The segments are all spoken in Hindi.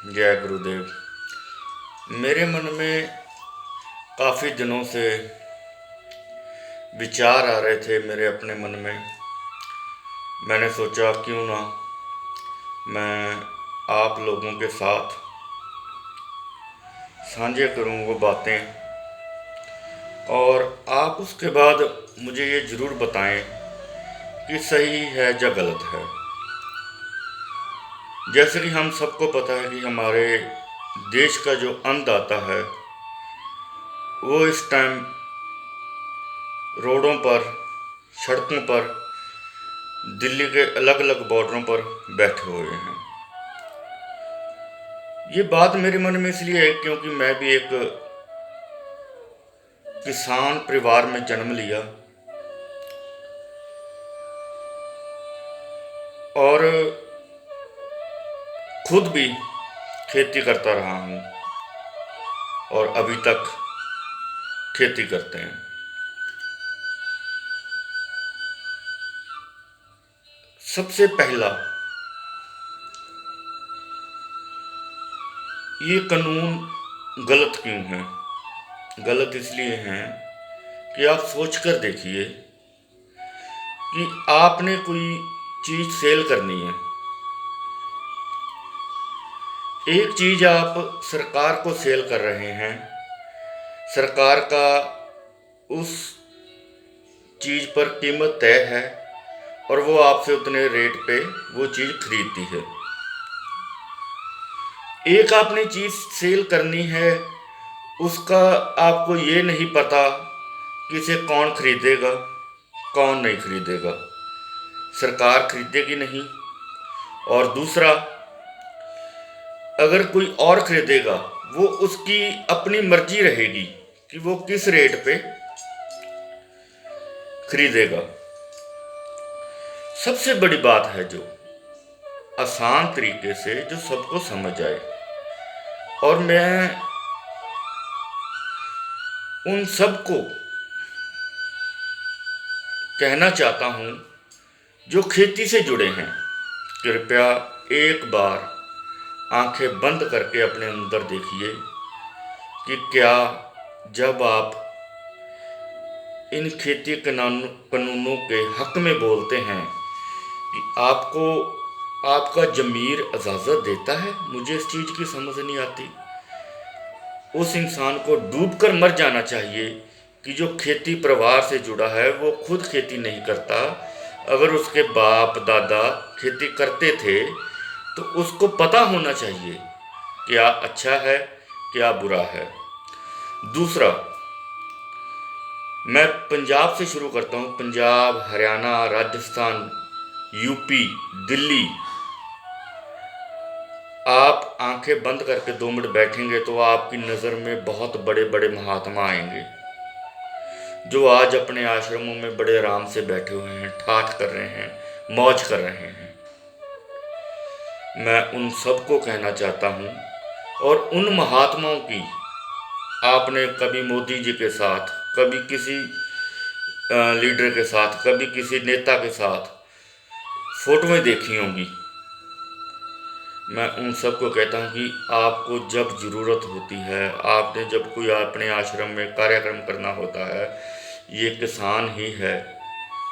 जय गुरुदेव। मेरे मन में काफ़ी दिनों से विचार आ रहे थे मेरे अपने मन में। मैंने सोचा क्यों ना मैं आप लोगों के साथ साझे करूं वो बातें, और आप उसके बाद मुझे ये ज़रूर बताएं कि सही है या गलत है। जैसे कि हम सबको पता है कि हमारे देश का जो अन्नदाता है वो इस टाइम रोडों पर, सड़कों पर, दिल्ली के अलग अलग बॉर्डरों पर बैठे हुए हैं। ये बात मेरे मन में इसलिए है क्योंकि मैं भी एक किसान परिवार में जन्म लिया और खुद भी खेती करता रहा हूँ और अभी तक खेती करते हैं। सबसे पहला, ये कानून गलत क्यों है? गलत इसलिए हैं कि आप सोच कर देखिए कि आपने कोई चीज़ सेल करनी है। एक चीज़ आप सरकार को सेल कर रहे हैं, सरकार का उस चीज़ पर कीमत तय है और वो आपसे उतने रेट पे वो चीज़ खरीदती है। एक आपने चीज़ सेल करनी है, उसका आपको ये नहीं पता कि इसे कौन खरीदेगा, कौन नहीं खरीदेगा। सरकार खरीदेगी नहीं, और दूसरा, अगर कोई और खरीदेगा वो उसकी अपनी मर्जी रहेगी कि वो किस रेट पे खरीदेगा। सबसे बड़ी बात है जो आसान तरीके से जो सबको समझ आए, और मैं उन सबको कहना चाहता हूँ जो खेती से जुड़े हैं, कृपया एक बार आंखें बंद करके अपने अंदर देखिए कि क्या जब आप इन खेती कानूनों के हक में बोलते हैं कि आपको आपका ज़मीर इजाज़त देता है। मुझे इस चीज़ की समझ नहीं आती। उस इंसान को डूब कर मर जाना चाहिए कि जो खेती परिवार से जुड़ा है वो खुद खेती नहीं करता। अगर उसके बाप दादा खेती करते थे तो उसको पता होना चाहिए क्या अच्छा है, क्या बुरा है। दूसरा, मैं पंजाब से शुरू करता हूँ। पंजाब, हरियाणा, राजस्थान, यूपी, दिल्ली, आप आंखें बंद करके 2 मिनट बैठेंगे तो आपकी नज़र में बहुत बड़े बड़े महात्मा आएंगे जो आज अपने आश्रमों में बड़े आराम से बैठे हुए हैं, ठाठ कर रहे हैं, मौज कर रहे हैं। मैं उन सबको कहना चाहता हूँ, और उन महात्माओं की आपने कभी मोदी जी के साथ, कभी किसी लीडर के साथ, कभी किसी नेता के साथ फोटोएं देखी होंगी। मैं उन सबको कहता हूँ कि आपको जब ज़रूरत होती है, आपने जब कोई अपने आश्रम में कार्यक्रम करना होता है, ये किसान ही है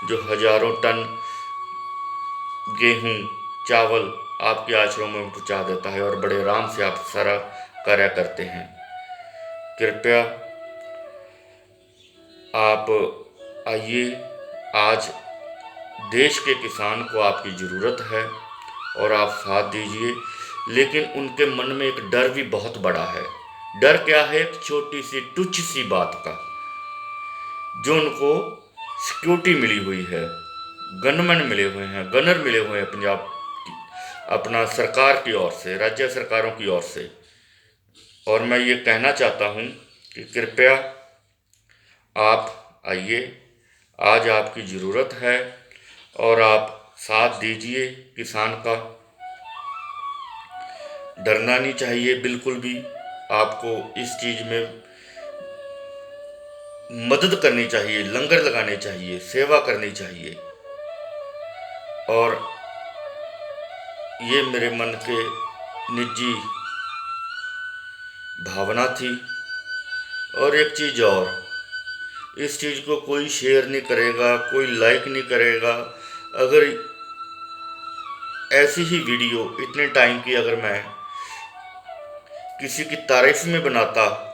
जो हज़ारों टन गेहूँ, चावल आपके आश्रम में पहुँचा देता है और बड़े आराम से आप सारा कार्य करते हैं। कृपया आप आइए, आज देश के किसान को आपकी ज़रूरत है और आप साथ दीजिए। लेकिन उनके मन में एक डर भी बहुत बड़ा है। डर क्या है? एक छोटी सी तुच्छ सी बात का, जो उनको सिक्योरिटी मिली हुई है, गनमैन मिले हुए हैं, गनर मिले हुए हैं पंजाब की, अपना सरकार की ओर से, राज्य सरकारों की ओर से। और मैं ये कहना चाहता हूँ कि कृपया आप आइए, आज आपकी ज़रूरत है और आप साथ दीजिए किसान का। डरना नहीं चाहिए बिल्कुल भी। आपको इस चीज़ में मदद करनी चाहिए, लंगर लगाने चाहिए, सेवा करनी चाहिए। और ये मेरे मन के निजी भावना थी। और एक चीज़ और, इस चीज़ को कोई शेयर नहीं करेगा, कोई लाइक नहीं करेगा। अगर ऐसी ही वीडियो इतने टाइम की अगर मैं किसी की तारीफ में बनाता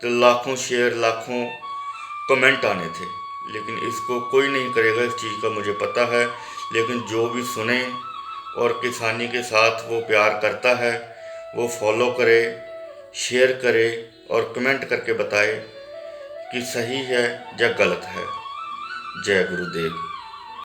तो लाखों शेयर, लाखों कमेंट आने थे। लेकिन इसको कोई नहीं करेगा, इस चीज़ का मुझे पता है। लेकिन जो भी सुने और किसानी के साथ वो प्यार करता है, वो फॉलो करे, शेयर करे और कमेंट करके बताए कि सही है या गलत है। जय गुरुदेव।